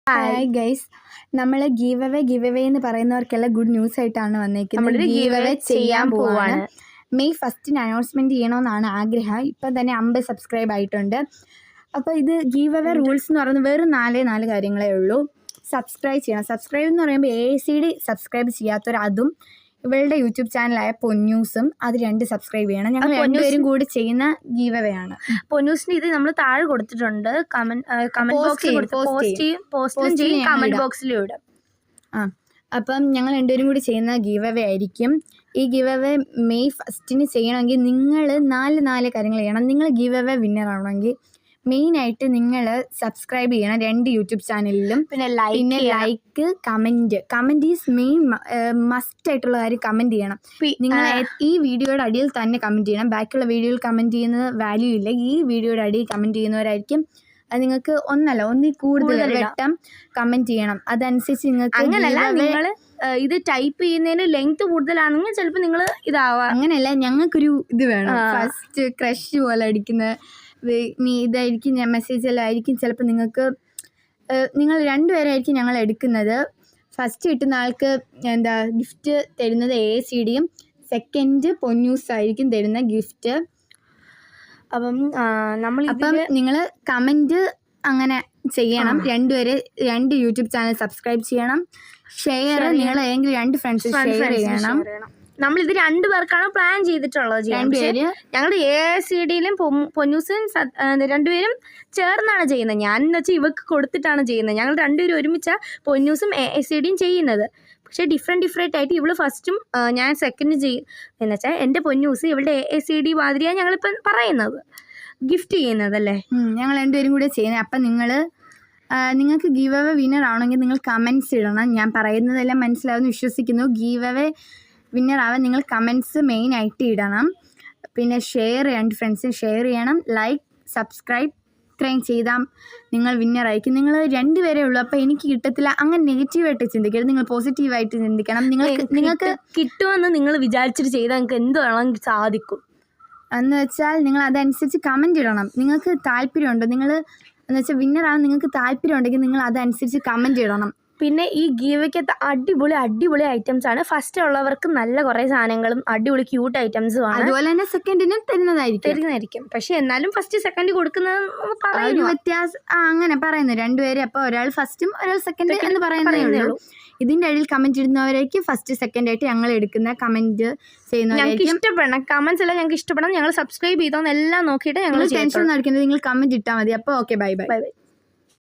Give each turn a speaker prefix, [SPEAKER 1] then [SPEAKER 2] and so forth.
[SPEAKER 1] Hi guys, നമ്മൾ give away എന്ന് പറയുന്നവർക്കെല്ലാം good news ആയിട്ടാണ് വന്നേക്കുന്നത്. ഗീവ് അവേ ചെയ്യാൻ പോവാണ്. മെയ് 1 അനൗൺസ്മെന്റ് ചെയ്യണമെന്നാണ് ആഗ്രഹം. ഇപ്പം തന്നെ 50 സബ്സ്ക്രൈബ് ആയിട്ടുണ്ട്. അപ്പോൾ ഇത് ഗീവ് അവേ റൂൾസ് എന്ന് പറയുന്നത് വെറും 4 കാര്യങ്ങളേ ഉള്ളൂ. സബ്സ്ക്രൈബ് ചെയ്യണം. സബ്സ്ക്രൈബ് എന്ന് പറയുമ്പോൾ ACD സബ്സ്ക്രൈബ് ചെയ്യാത്തവർ അതും ഇവളുടെ യൂട്യൂബ് ചാനലായ പൊന്നൂസും അത് 2 സബ്സ്ക്രൈബ് ചെയ്യണം. ഞങ്ങൾ 2 പേരും കൂടി ചെയ്യുന്ന ഗീവ് അവേ ആണ്.
[SPEAKER 2] പൊന്നൂസിന് ഇത് നമ്മൾ താഴെ കൊടുത്തിട്ടുണ്ട്. കമന്റ് ബോക്സിലും ഇടാം.
[SPEAKER 1] അപ്പം ഞങ്ങൾ 2 പേരും കൂടി ചെയ്യുന്ന ഗീവ് അവേ ആയിരിക്കും. ഈ ഗീവ് അവേ മെയ് 1 ചെയ്യണമെങ്കിൽ നിങ്ങൾ 4 കാര്യങ്ങൾ ചെയ്യണം. നിങ്ങൾ ഗീവ് അവേ വിന്നർ ആവണമെങ്കിൽ മെയിനായിട്ട് നിങ്ങൾ സബ്സ്ക്രൈബ് ചെയ്യണം 2 യൂട്യൂബ് ചാനലിലും. പിന്നെ like, comment is main must ആയിട്ടുള്ള കാര്യം. കമൻറ്റ് ചെയ്യണം. നിങ്ങൾ ഈ വീഡിയോയുടെ അടിയിൽ തന്നെ കമൻറ്റ് ചെയ്യണം. ബാക്കിയുള്ള വീഡിയോയിൽ കമൻറ്റ് ചെയ്യുന്നത് വാല്യൂ ഇല്ല. ഈ വീഡിയോയുടെ അടിയിൽ കമൻറ്റ് ചെയ്യുന്നവരായിരിക്കും അത് നിങ്ങൾക്ക് ഒന്നിൽ കൂടുതൽ വട്ടം കമൻറ്റ് ചെയ്യണം. അതനുസരിച്ച് നിങ്ങൾക്ക്
[SPEAKER 2] അങ്ങനല്ല, നിങ്ങൾ ഇത് ടൈപ്പ് ചെയ്യുന്നതിന് ലെങ്ത് കൂടുതലാണെങ്കിൽ ചിലപ്പോൾ നിങ്ങൾ ഇതാവാം.
[SPEAKER 1] അങ്ങനെയല്ല, ഞങ്ങൾക്കൊരു ഇത് വേണം. ഫസ്റ്റ് ക്രഷ് പോലെ അടിക്കുന്ന ഇതായിരിക്കും. മെസ്സേജെല്ലാം ആയിരിക്കും. ചിലപ്പോൾ നിങ്ങൾ 2 പേരായിരിക്കും ഞങ്ങൾ എടുക്കുന്നത്. ഫസ്റ്റ് കിട്ടുന്ന ആൾക്ക് ഗിഫ്റ്റ് തരുന്നത് ACDയും സെക്കൻഡ് പൊന്നൂസായിരിക്കും തരുന്ന ഗിഫ്റ്റ്. അപ്പം നിങ്ങൾ കമൻറ്റ് അങ്ങനെ ചെയ്യണം. 2 യൂട്യൂബ് ചാനൽ സബ്സ്ക്രൈബ് ചെയ്യണം. ഷെയർ നിങ്ങൾ ഏതെങ്കിലും 2 ഫ്രണ്ട്സ് ഷെയർ ചെയ്യണം.
[SPEAKER 2] നമ്മളിത് 2 പേർക്കാണ് പ്ലാൻ ചെയ്തിട്ടുള്ളത്. ഞങ്ങൾ ACDയിലും പൊന്നൂസും 2 പേരും ചേർന്നാണ് ചെയ്യുന്നത്. ഞാനെന്ന് വെച്ചാൽ ഇവർക്ക് കൊടുത്തിട്ടാണ് ചെയ്യുന്നത്. ഞങ്ങൾ 2 പേരും ഒരുമിച്ചാണ് പൊന്നൂസും ACDയും ചെയ്യുന്നത്. പക്ഷേ ഡിഫറെൻ്റ് ആയിട്ട് ഇവള് ഫസ്റ്റും ഞാൻ സെക്കൻഡ് ചെയ്യും. എന്ന് വെച്ചാൽ എൻ്റെ പൊന്നൂസ് ഇവളുടെ ACD മാതിരിയാണ് ഞങ്ങളിപ്പം പറയുന്നത്, ഗിഫ്റ്റ് ചെയ്യുന്നതല്ലേ.
[SPEAKER 1] ഞങ്ങൾ 2 പേരും കൂടെ ചെയ്യുന്നത്. അപ്പം നിങ്ങൾക്ക് ഗീവ് അവേ വിന്നർ ആവണമെങ്കിൽ നിങ്ങൾ കമൻറ്റ്സ് ഇടണം. ഞാൻ പറയുന്നതെല്ലാം മനസ്സിലാവുമെന്ന് വിശ്വസിക്കുന്നു. ഗീവ് അവേ വിന്നർ ആവാൻ നിങ്ങൾ കമൻറ്റ്സ് മെയിനായിട്ട് ഇടണം. പിന്നെ ഷെയർ 2 ഫ്രണ്ട്സിന് ഷെയർ ചെയ്യണം. ലൈക്ക്, സബ്സ്ക്രൈബ് ഇത്രയും ചെയ്താൽ നിങ്ങൾ വിന്നറായിരിക്കും. നിങ്ങൾ 2 പേരേ ഉള്ളൂ. അപ്പോൾ എനിക്ക് കിട്ടത്തില്ല അങ്ങനെ നെഗറ്റീവായിട്ട് ചിന്തിക്കരുത്. നിങ്ങൾ പോസിറ്റീവായിട്ട് ചിന്തിക്കണം. നിങ്ങൾക്ക്
[SPEAKER 2] കിട്ടുമെന്ന് നിങ്ങൾ വിചാരിച്ചിട്ട് ചെയ്താൽ നിങ്ങൾക്ക് എന്ത് വേണമെങ്കിൽ സാധിക്കും.
[SPEAKER 1] എന്ന് വെച്ചാൽ നിങ്ങൾ അതനുസരിച്ച് കമൻറ്റ് ഇടണം. നിങ്ങൾക്ക് താല്പര്യമുണ്ടോ, നിങ്ങൾ എന്ന് വെച്ചാൽ വിന്നറാണ് നിങ്ങൾക്ക് താല്പര്യം ഉണ്ടെങ്കിൽ നിങ്ങൾ അതനുസരിച്ച് കമൻറ്റ് ഇടണം.
[SPEAKER 2] പിന്നെ ഈ ഗീവയ്ക്കകത്ത് അടിപൊളി ഐറ്റംസ് ആണ്. ഫസ്റ്റ് ഉള്ളവർക്ക് നല്ല കുറേ സാധനങ്ങളും അടിപൊളി ക്യൂട്ട് ഐറ്റംസും ആണ്.
[SPEAKER 1] അതുപോലെ തന്നെ സെക്കൻഡിനും
[SPEAKER 2] തരുന്നതായിരിക്കും. പക്ഷെ എന്നാലും ഫസ്റ്റ് സെക്കൻഡ് കൊടുക്കുന്നത്
[SPEAKER 1] വ്യത്യാസം അങ്ങനെ പറയുന്നു 2 പേര്. അപ്പോൾ ഒരാൾ ഫസ്റ്റും ഒരാൾ സെക്കൻഡ് എന്ന് പറയുന്നതേ ഉള്ളൂ. ഇതിൻ്റെ ഇടയിൽ കമൻറ്റ് ഇടുന്നവരേക്ക് ഫസ്റ്റ് സെക്കൻഡ് ആയിട്ട് ഞങ്ങൾ എടുക്കുന്ന കമൻറ്റ്
[SPEAKER 2] ഞങ്ങൾക്ക് ഇഷ്ടപ്പെടണം. കമൻറ്റ്സ് എല്ലാം ഞങ്ങൾക്ക് ഇഷ്ടപ്പെടണം. ഞങ്ങൾ സബ്സ്ക്രൈബ് ചെയ്തോന്നെല്ലാം നോക്കിയിട്ട് ഞങ്ങൾ
[SPEAKER 1] ടെൻഷൻ ഒന്നും അടിക്കുന്നത്. നിങ്ങൾ കമൻറ്റ് ഇട്ടാൽ മതി. അപ്പോൾ ഓക്കെ, ബൈ.